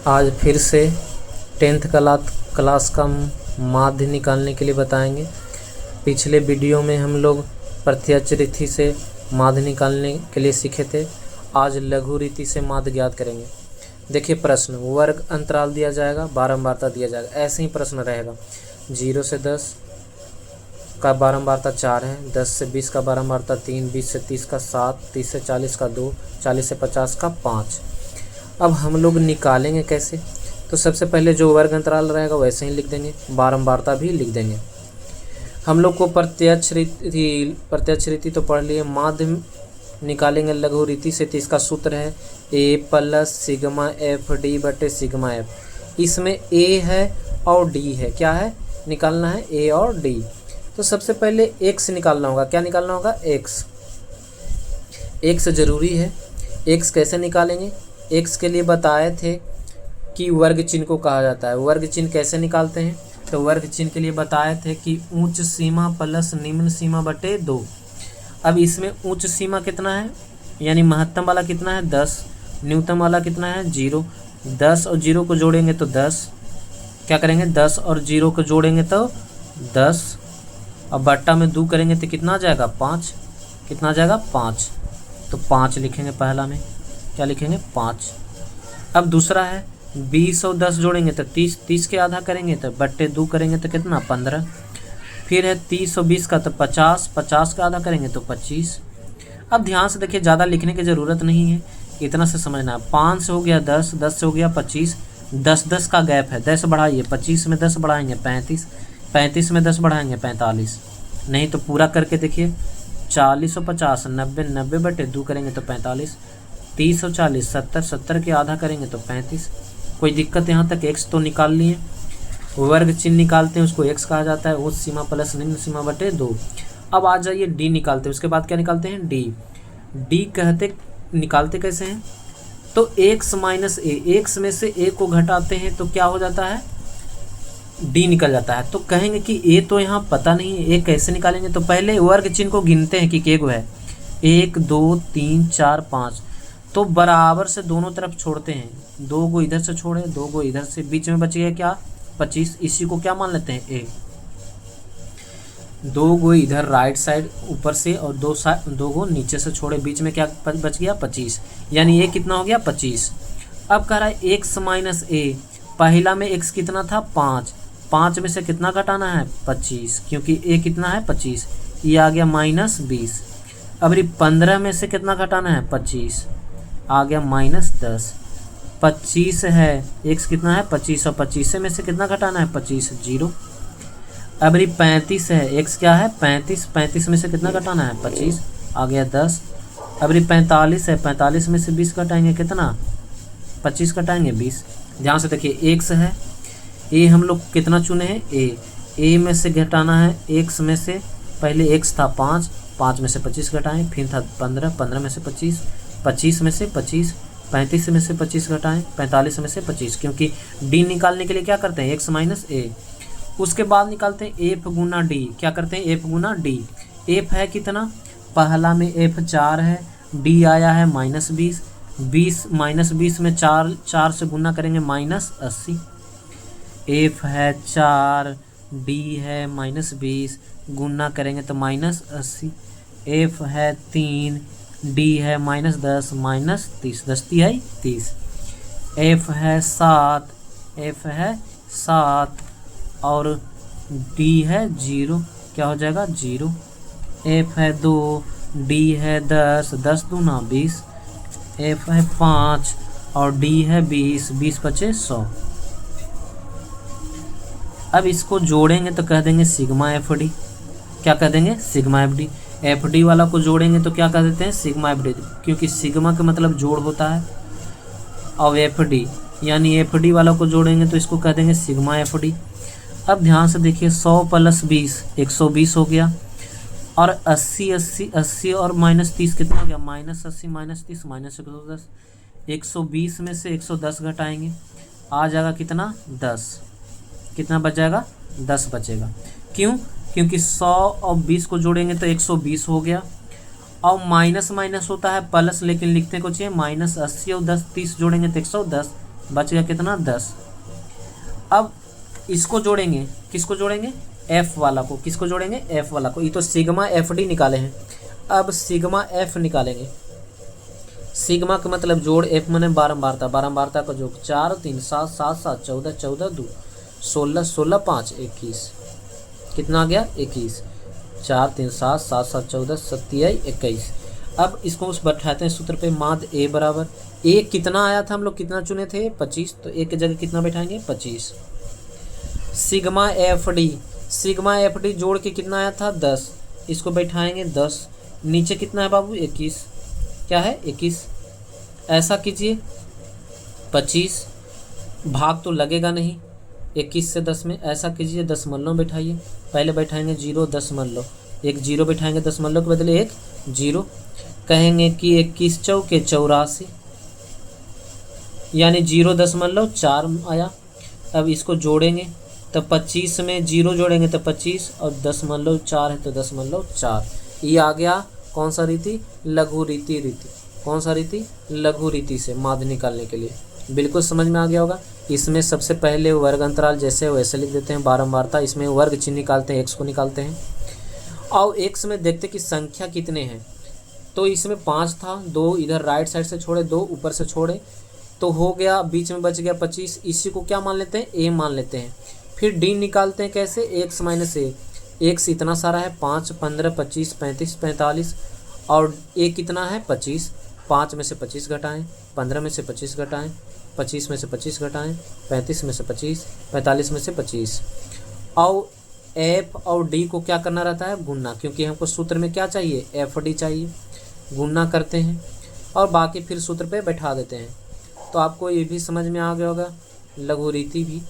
आज फिर से 10th क्लास का माध्य निकालने के लिए बताएंगे। पिछले वीडियो में हम लोग प्रत्यक्ष रीति से माध्य निकालने के लिए सीखे थे। आज लघु रीति से माध्य ज्ञात करेंगे। देखिए प्रश्न, वर्ग अंतराल दिया जाएगा, बारंबारता दिया जाएगा। ऐसे ही प्रश्न रहेगा। 0 से 10 का बारंबारता 4 है, 10 से 20 का बारंबारता 3, 20 से 30 का 7, 30 से 40 का 2, 40 से 50 का 5। अब हम लोग निकालेंगे कैसे? तो सबसे पहले जो वर्ग अंतराल रहेगा वैसे ही लिख देंगे, बारंबारता भी लिख देंगे। हम लोग को प्रत्यक्ष रीति तो पढ़ लिए। माध्य निकालेंगे लघु रीति से, तो इसका सूत्र है a plus sigma F D बटे सिग्मा एफ। इसमें a है और d है। क्या है? निकालना है a और d। तो सबसे पहले x निकालना होगा। क्या निकालना होगा? x जरूरी है। x कैसे निकालेंगे? x के लिए बताए थे कि वर्ग चिन्ह को कहा जाता है। वर्ग चिन्ह कैसे निकालते हैं? तो वर्ग चिन्ह के लिए बताए थे कि उच्च सीमा प्लस निम्न सीमा बटे 2। अब इसमें उच्च सीमा कितना है, यानी महत्तम वाला कितना है? 10। न्यूनतम वाला कितना है? 0। 10 और 0 को जोड़ेंगे तो 10। क्या करेंगे? 10 और 0 को जोड़ेंगे तो 10। अब बट्टा में 2 करेंगे तो कितना आ जाएगा? 5। कितना आ जाएगा? 5। तो 5 लिखेंगे पहला में। क्या लिखेंगे? 5। अब दूसरा है 20 और 10 जोड़ेंगे तो 30। 30 के आधा करेंगे तो बट्टे 2 करेंगे तो कितना? 15। फिर है 30 और 20 का तो 50। 50 का आधा करेंगे तो 25। अब ध्यान से देखिए, ज़्यादा लिखने की ज़रूरत नहीं है, इतना से समझना है। 5 से हो गया 10, 10 से हो गया 25, 10 का गैप है, 10 बढ़ाइए, 25 में 10 बढ़ाएंगे 35, 35 में 10 बढ़ाएंगे 45। नहीं तो पूरा करके देखिए, 40 और 50 90, 90 बटे 2 करेंगे तो 45, 30 और 40 70, 70 के आधा करेंगे तो 35। कोई दिक्कत? यहाँ तक x तो निकाल लिए। वर्ग चिन्ह निकालते हैं, उसको x कहा जाता है। उच्च सीमा प्लस निम्न सीमा बटे 2। अब आ जाइए d निकालते हैं। उसके बाद क्या निकालते हैं? d कहते निकालते कैसे हैं? तो x माइनस ए, x में से a को घटाते हैं तो क्या हो जाता है? d निकल जाता है। तो कहेंगे कि a तो यहाँ पता नहीं है, a कैसे निकालेंगे? तो पहले वर्ग चिन्ह को गिनते हैं कि केगो है। 1 2 3 4 5। तो बराबर से दोनों तरफ छोड़ते हैं। 2 को इधर से छोड़े, 2 को इधर से, बीच में बच गया क्या? 25। इसी को क्या मान लेते हैं? a। 2 को इधर राइट साइड ऊपर से और 2 को नीचे से छोड़े, बीच में क्या बच गया? 25। यानी a कितना हो गया? 25। अब कह रहा है x माइनस a। पहला में x कितना था? 5। 5 में से कितना घटाना है? 25, क्योंकि a कितना है? 25। ये आ गया माइनस 20। अब 15 में से कितना घटाना है? 25, आ गया माइनस 10। 25 है, x कितना है? 25, और 25 में से कितना घटाना है? 25, 0। अब 35 है, x क्या है? 35, 35 में से कितना घटाना है? 25, आ गया 10। अब 45 है, 45 में से 20 घटाएंगे कितना? 25 घटाएंगे 20। ध्यान से देखिए, x है, a हम लोग कितना चुने हैं? a में से घटाना है x में से। पहले x था 5, 5 में से 25 घटाएं, फिर था 15, 15 में से 25, 25 में से 25, 35 में से 25 घटाएं, 45 में से 25, क्योंकि d निकालने के लिए क्या करते हैं? x minus a। उसके बाद निकालते हैं f गुना d। क्या करते हैं? f गुना d। f है कितना? पहला में f 4 है, d आया है माइनस 20। 20 माइनस 20 में 4 से गुना करेंगे माइनस 80। f है 4, d है माइनस 20, गुना करेंगे तो माइनस 80। f है 3, d है माइनस 10, माइनस 30, 10 है 30। f है 7, f है 7 और d है 0। क्या हो जाएगा? 0। f है 2, d है 10, 10 दूना 20। f है 5 और d है 20, 20 बचे 100। अब इसको जोड़ेंगे तो कह देंगे सिग्मा एफ डी। क्या कह देंगे? Sigma F D. F D वाला को जोड़ेंगे तो क्या कह देते हैं? सिग्मा एफ डी, क्योंकि सिग्मा का मतलब जोड़ होता है। और एफ डी यानी एफ डी वाला को जोड़ेंगे तो इसको कह देंगे सिग्मा एफ डी। अब ध्यान से देखिए, 100 प्लस 20 120 हो गया, और 80 और माइनस 30 कितना हो गया? Minus 80 minus 30 minus 110। 120 में से 110 घटाएंगे, आ जाएगा कितना? 10। कितना बच जाएगा? 10 बचेगा। क्यों? क्योंकि 100 और 20 को जोड़ेंगे तो 120 हो गया, और माइनस माइनस होता है प्लस, लेकिन लिखने को चाहिए माइनस 80 और 10 30 जोड़ेंगे तो 110, बच गया कितना 10। अब इसको जोड़ेंगे, किसको जोड़ेंगे, एफ वाला को, किसको जोड़ेंगे, एफ वाला को। ये तो सिग्मा एफ डी निकाले हैं, अब सिग्मा एफ निकालेंगे। सिग्मा का मतलब जोड़, एफ माने बारंबारता, बारंबारता का जोड़, 4 3 7 7 7 14 14 2 16 16 5 21, कितना आ गया 21, 4 3 7 7 7 14 27 21। अब इसको उस बैठाते हैं सूत्र पे, माध्य ए बराबर, ए कितना आया था, हम लोग कितना चुने थे 25, तो ए की जगह कितना बैठाएंगे 25। Sigma F D, sigma F D जोड़ के कितना आया था 10, इसको बैठाएंगे 10, नीचे कितना है बाबू 21, क्या है 21। ऐसा कीजिए 25 भाग तो लगेगा नहीं 21 से 10 में, ऐसा कीजिए 10 बैठाइए, पहले बैठाएंगे 0 10, एक 0 बैठाएंगे 10 के बदले एक 0, कहेंगे कि 21 चौके 84, यानी 0.4 आया। अब इसको जोड़ेंगे तो 25 में 0 जोड़ेंगे तो 25 और 10.4 है तो 10.4, ये आ गया कौन सा रीति, लघु रीति, कौन सा रीति, लघु रीति से माध्य निकालने के लिए। बिल्कुल समझ में आ गया होगा। इसमें सबसे पहले वर्ग अंतराल जैसे वैसे लिख देते हैं, बारंबारता, इसमें वर्ग चिन्ह निकालते हैं, एक्स को निकालते हैं, और एक्स में देखते कि संख्या कितने हैं, तो इसमें 5 था, 2 इधर राइट साइड से छोड़े, 2 ऊपर से छोड़े, तो हो गया, बीच में बच गया 25, इसी को क्या मान लेते हैं, ए मान लेते हैं। फिर डी निकालते हैं कैसे, एक्स माइनस ए, एक्स इतना सारा है 5 15 25 35 45, और ए कितना है 25, 5 में से 25 घटाएं, 15 में से 25 घटाएं, 25 में से 25 घटाएं, 35 में से 25, 45 में से 25, और एफ और डी को क्या करना रहता है, गुणना, क्योंकि हमको सूत्र में क्या चाहिए, एफ डी चाहिए, गुणना करते हैं और बाकी फिर सूत्र पे बैठा देते हैं। तो आपको ये भी समझ में आ गया होगा, लघु रीति भी।